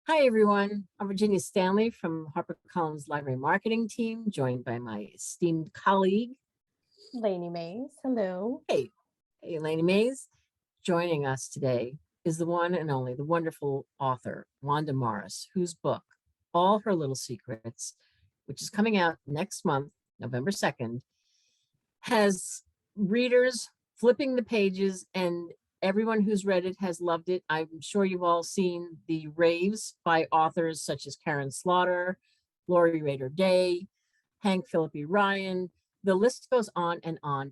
Hi, everyone. I'm Virginia Stanley from HarperCollins Library Marketing Team, joined by my esteemed colleague, Lainey Mays, hello. hey, Elaine Mays. Joining us today is the one and only, the wonderful author, Wanda Morris, whose book, All Her Little Secrets, which is coming out next month, November 2nd, has readers flipping the pages, and everyone who's read it has loved it. I'm sure you've all seen the raves by authors such as Karen Slaughter, Lori Rader Day, Hank Philippi Ryan. The list goes on and on.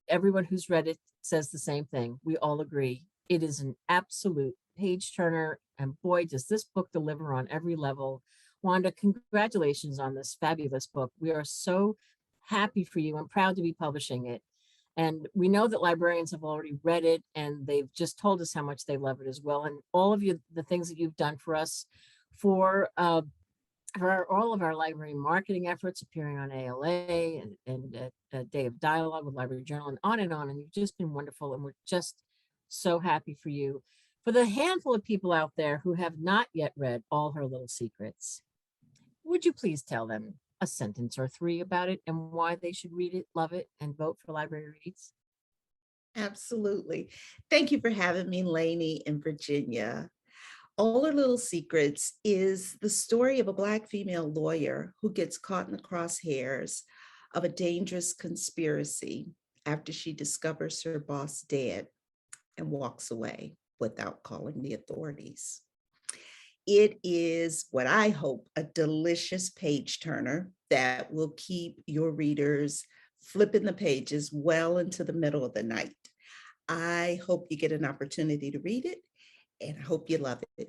Everyone who's read it says the same thing. We all agree. It is an absolute page turner. And boy, does this book deliver on every level. Wanda, congratulations on this fabulous book. We are so happy for you and proud to be publishing it. And we know that librarians have already read it and they've just told us how much they love it as well. And all of you, the things that you've done for us for all of our library marketing efforts, appearing on ALA and a Day of Dialogue with Library Journal and on and on. And you've just been wonderful. And we're just so happy for you. For the handful of people out there who have not yet read All Her Little Secrets, would you please tell them a sentence or three about it and why they should read it, love it, and vote for Library Reads? Absolutely. Thank you for having me, Lainey and Virginia. All Her Little Secrets is the story of a Black female lawyer who gets caught in the crosshairs of a dangerous conspiracy after she discovers her boss dead and walks away without calling the authorities. It is what I hope a delicious page turner that will keep your readers flipping the pages well into the middle of the night. I hope you get an opportunity to read it, and I hope you love it.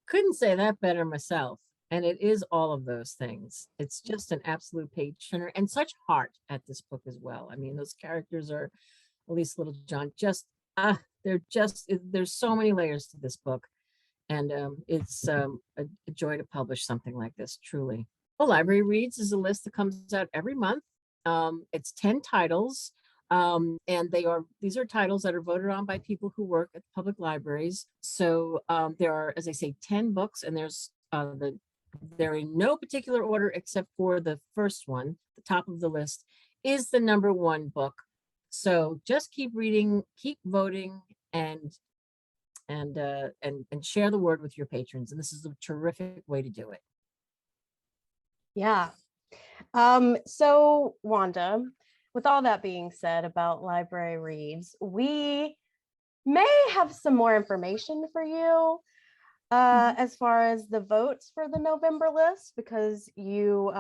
Couldn't say that better myself. And it is all of those things. It's just an absolute page turner and such heart at this book as well. I mean, those characters are, at least Little John, there's so many layers to this book. And it's a joy to publish something like this, truly. Well, Library Reads is a list that comes out every month. It's 10 titles. And these are titles that are voted on by people who work at public libraries. So there are, as I say, 10 books, and they're in no particular order except for the first one. The top of the list is the number one book. So just keep reading, keep voting, and share the word with your patrons. And this is a terrific way to do it. Yeah. So Wanda, with all that being said about Library Reads, we may have some more information for you as far as the votes for the November list, because your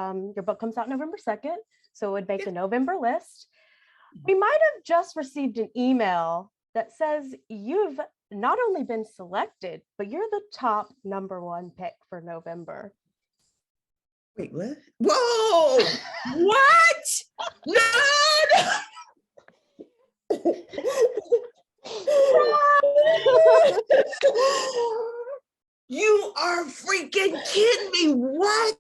book comes out November 2nd, so it would make the November list. We might have just received an email that says you've not only been selected, but you're the top number one pick for November. Wait, what? Whoa! What? No! You are freaking kidding me. What?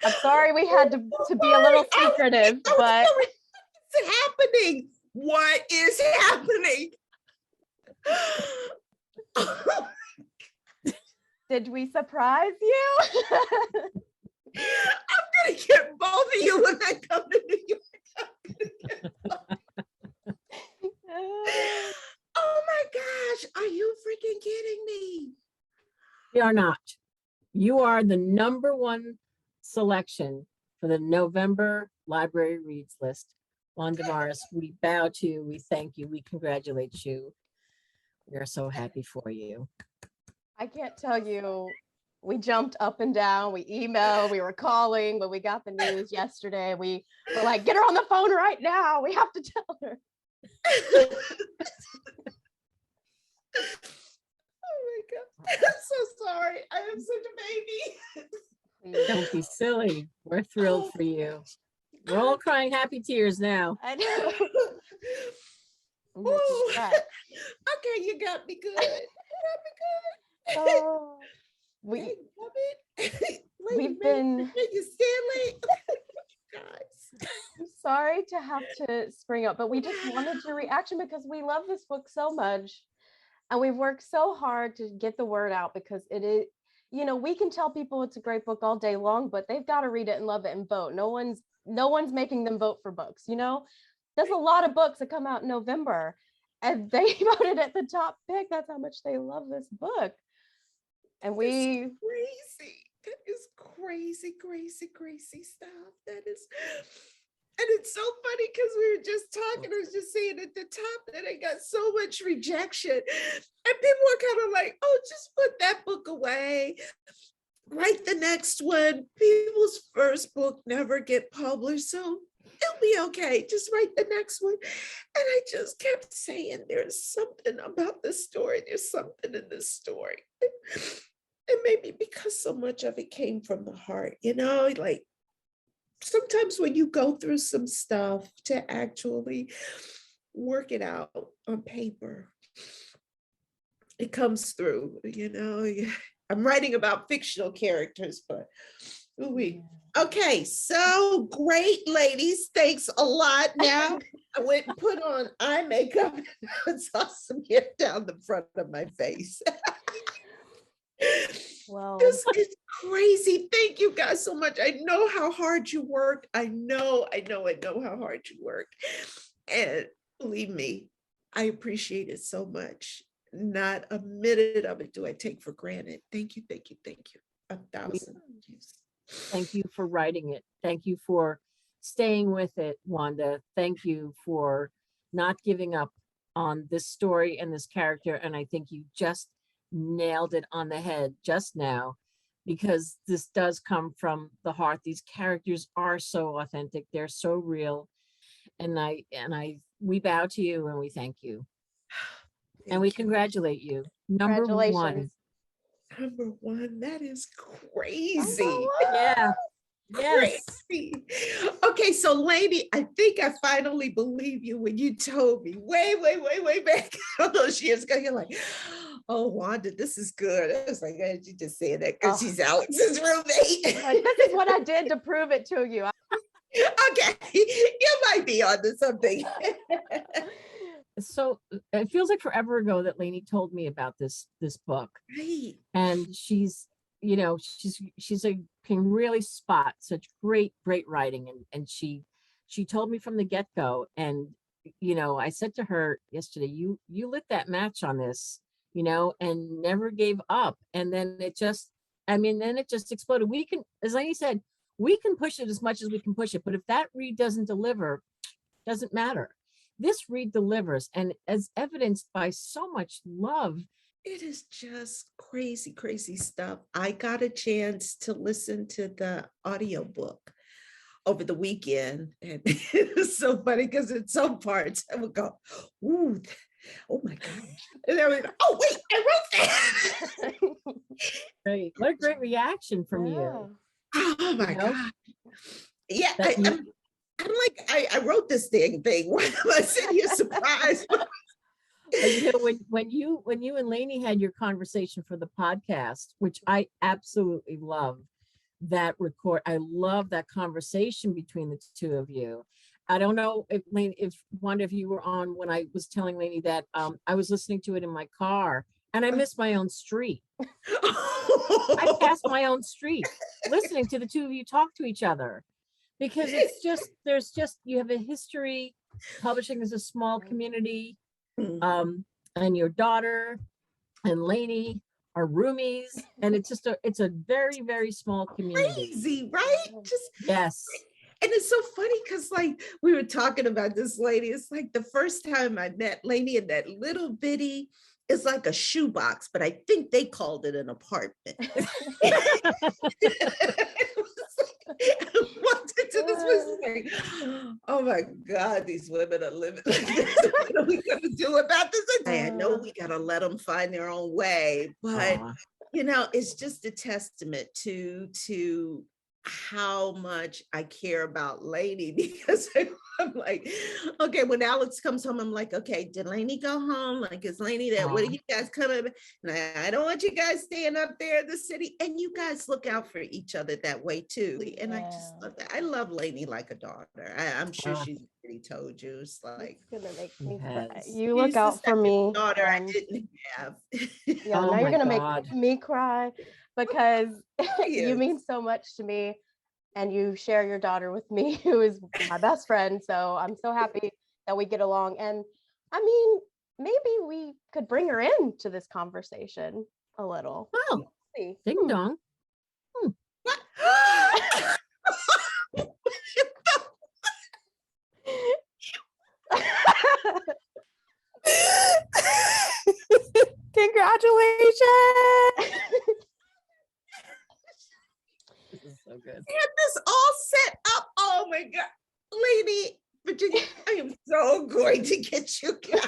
I'm sorry we had to be a little secretive, but what's happening? What is happening? did we surprise you? I'm gonna get both of you when I come to New York. Oh my gosh, are you freaking kidding me? We are not. You are the number one selection for the November Library Reads list. Wanda Morris, we bow to you, we thank you, we congratulate you. We are so happy for you. I can't tell you, we jumped up and down, we emailed, we were calling when we got the news yesterday. We were like, get her on the phone right now. We have to tell her. Oh my God. I'm so sorry. I am such a baby. Don't be silly. We're thrilled for you. We're all crying happy tears now. I know. Okay, you got me good. You got me good. Oh, Hey, love it. we've been you Stanley. Guys. I'm sorry to have to spring up, but we just wanted your reaction because we love this book so much. And we've worked so hard to get the word out because it is, we can tell people it's a great book all day long, but they've got to read it and love it and vote. No one's making them vote for books, There's a lot of books that come out in November and they voted at the top pick. That's how much they love this book. And we crazy. That is crazy, crazy, crazy stuff. That is, and it's so funny because we were just talking. I was just saying at the top that I got so much rejection, and people were kind of like, "Oh, just put that book away. Write the next one. People's first book never get published, so it'll be okay. Just write the next one." And I just kept saying, "There's something about this story. There's something in this story." And maybe because so much of it came from the heart, like sometimes when you go through some stuff to actually work it out on paper, it comes through, I'm writing about fictional characters, but ooh-wee. Okay, so great, ladies. Thanks a lot. Now I went and put on eye makeup. It's awesome. Get down the front of my face. Well, This is crazy. Thank you guys so much. I know how hard you work. I know how hard you work. And believe me, I appreciate it so much. Not a minute of it do I take for granted. Thank you, thank you, thank you. 1,000 thank yous. Thank you for writing it. Thank you for staying with it, Wanda. Thank you for not giving up on this story and this character. And I think you just nailed it on the head just now, because this does come from the heart. These characters are so authentic. They're so real. And we bow to you and we thank you. And we Thank you. congratulate you. Number one. congratulations. Number one, that is crazy. Yeah. Yes. Crazy. Okay, so lady, I think I finally believe you when you told me way back all those years ago. You're like, "Oh, Wanda, this is good." I was like, "You just saying that because she's Alex's roommate." Like, this is what I did to prove it to you. Okay, you might be onto something. So it feels like forever ago that Lainey told me about this book. Right. And she's can really spot such great writing, and she told me from the get-go. And I said to her yesterday, you lit that match on this, and never gave up. And then it just exploded. We can, as Lainey said, we can push it as much as we can push it, but if that read doesn't deliver, doesn't matter. This read delivers, and as evidenced by so much love. It is just crazy, crazy stuff. I got a chance to listen to the audiobook over the weekend, and it was so funny because in some parts I would go, "Ooh, oh my gosh." And then I would go, "Oh, wait, I wrote that." Great. What a great reaction from Yeah. you. Oh my God. Yeah, That I'm like, I wrote this thing. Why am I sitting here surprised? when you and Lainey had your conversation for the podcast, which I absolutely love I love that conversation between the two of you. I don't know if one of you were on when I was telling Lainey that I was listening to it in my car and I missed my own street. I passed my own street listening to the two of you talk to each other, because you have a history. Publishing is a small community. And your daughter and Lainey are roomies, and it's a very, very small community. Crazy, right? Yes. And it's so funny because like we were talking about this lady. It's like the first time I met Lainey in that little bitty, it's like a shoebox, but I think they called it an apartment. Walked into this place like, "Oh my God, these women are living like this. What are we gonna do about this?" I know we gotta let them find their own way, but it's just a testament to how much I care about Lainey because I'm like, okay, when Alex comes home, I'm like, okay, did Lainey go home? Like, is Lainey there? What are you guys coming? And I don't want you guys staying up there in the city. And you guys look out for each other that way too. And I just love that. I love Lainey like a daughter. I'm sure she's already told you. It's like, it's gonna make me Yes. cry. You look she's the out for second me. daughter I and didn't have. yeah, Oh now you're my gonna God. make me cry because you Yes. mean so much to me, and you share your daughter with me, who is my best friend. So I'm so happy that we get along. And I mean, maybe we could bring her into this conversation a little. Oh, Let's see. ding dong. What? Congratulations. This is so good. Had this all set up. Oh my God. Lady Virginia, I am so going to get you guys.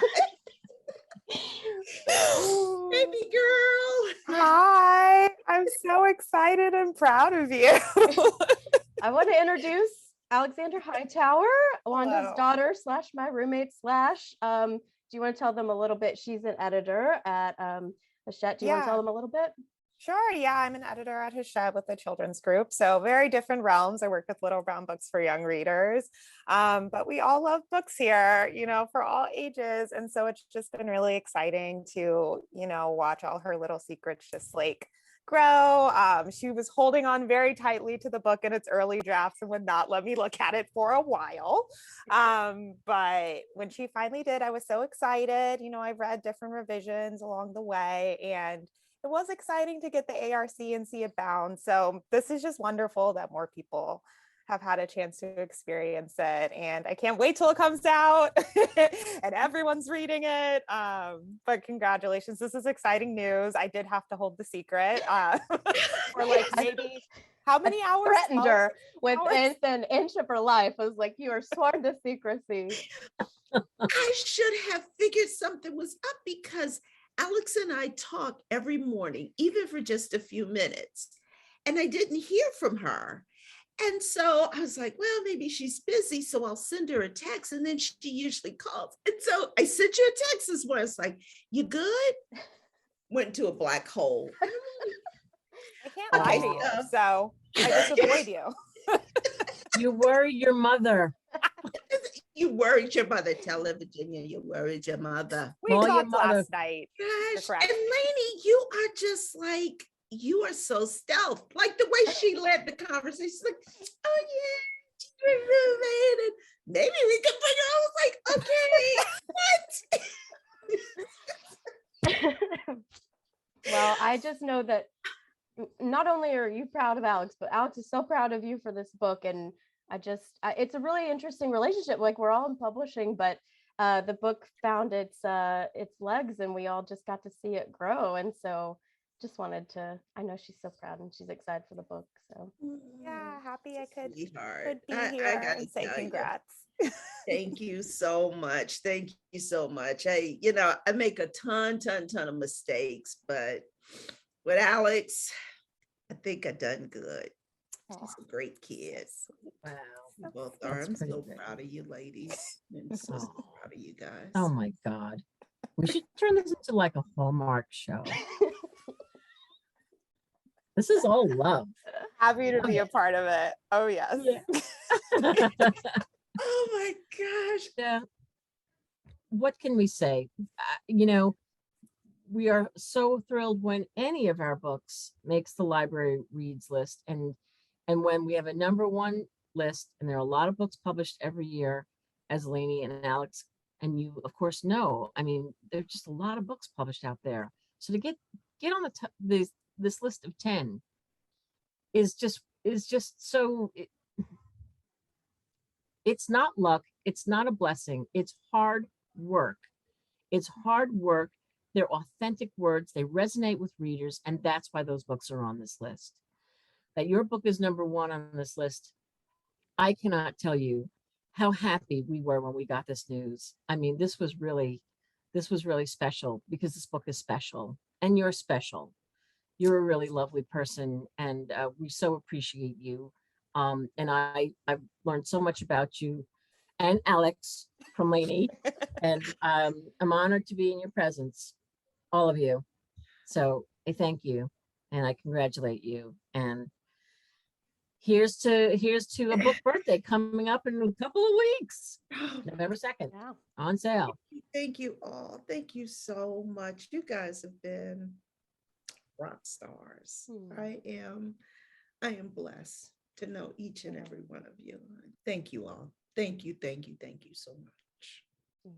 Baby girl. Hi, I'm so excited and proud of you. I want to introduce Alexandra Hightower, Wanda's Hello. daughter slash my roommate slash. Do you want to tell them a little bit? She's an editor at Hachette. Do you want to tell Yeah. them a little bit? Sure, yeah, I'm an editor at Hachette with the children's group. So very different realms. I work with Little Brown Books for young readers. But we all love books here, you know, for all ages. And so it's just been really exciting to, you know, watch all her little secrets just like grow. She was holding on very tightly to the book in its early drafts and would not let me look at it for a while. But when she finally did, I was so excited. You know, I've read different revisions along the way, and it was exciting to get the ARC and see it bound. So this is just wonderful that more people have had a chance to experience it. And I can't wait till it comes out and everyone's reading it. But congratulations, this is exciting news. I did have to hold the secret for like maybe how many hours? Threatened her with hours? an inch of her life. I was like, you are sworn to secrecy. I should have figured something was up because Alex and I talk every morning, even for just a few minutes, and I didn't hear from her. And so I was like, well, maybe she's busy, so I'll send her a text. And then she usually calls. And so I sent you a text this morning. It's like, you good? Went to a black hole. I can't lie to you. So I just avoid you. You worry your mother. You worried your mother. Tell her, Virginia, you worried your mother. We Call your talked mother. last night. Gosh, Correct. and Lainey, you are just like, you are so stealth. Like the way she led the conversation. She's like, oh yeah, she's my roommate, and maybe we could bring her. I was like, okay, what? Well, I just know that not only are you proud of Alex, but Alex is so proud of you for this book. And it's a really interesting relationship. Like, we're all in publishing, but the book found its legs, and we all just got to see it grow. And so just wanted to, I know she's so proud and she's excited for the book. So Yeah, happy I could Sweetheart. be I here gotta and say tell you. congrats. Thank you so much. Thank you so much. I make a ton of mistakes, but with Alex, I think I done good. She's a great kid. Wow. You both That's are. I'm pretty so good. proud of you ladies. I'm so proud of you guys. Oh my God. We should turn this into like a Hallmark show. This is all love. Happy to be a part of it. Oh yes. Yeah. Oh my gosh. Yeah. What can we say? You know, we are so thrilled when any of our books makes the library reads list, and when we have a #1 list, and there are a lot of books published every year, as Lainey and Alex and you of course know. I mean, there's just a lot of books published out there. So to get on this list of 10 is just so it's not luck, it's not a blessing, it's hard work. It's hard work. They're authentic words, they resonate with readers, and that's why those books are on this list. That your book is #1 on this list, I cannot tell you how happy we were when we got this news. I mean, this was really special, because this book is special, and you're special. You're a really lovely person, and we so appreciate you And I've learned so much about you and Alex from Lainey. And I'm honored to be in your presence, all of you. So I thank you and I congratulate you. And here's to a book birthday coming up in a couple of weeks, November 2nd, Yeah. on sale. Thank you all. Thank you so much. You guys have been rock stars. I am blessed to know each and every one of you. Thank you all. Thank you so much. Yeah.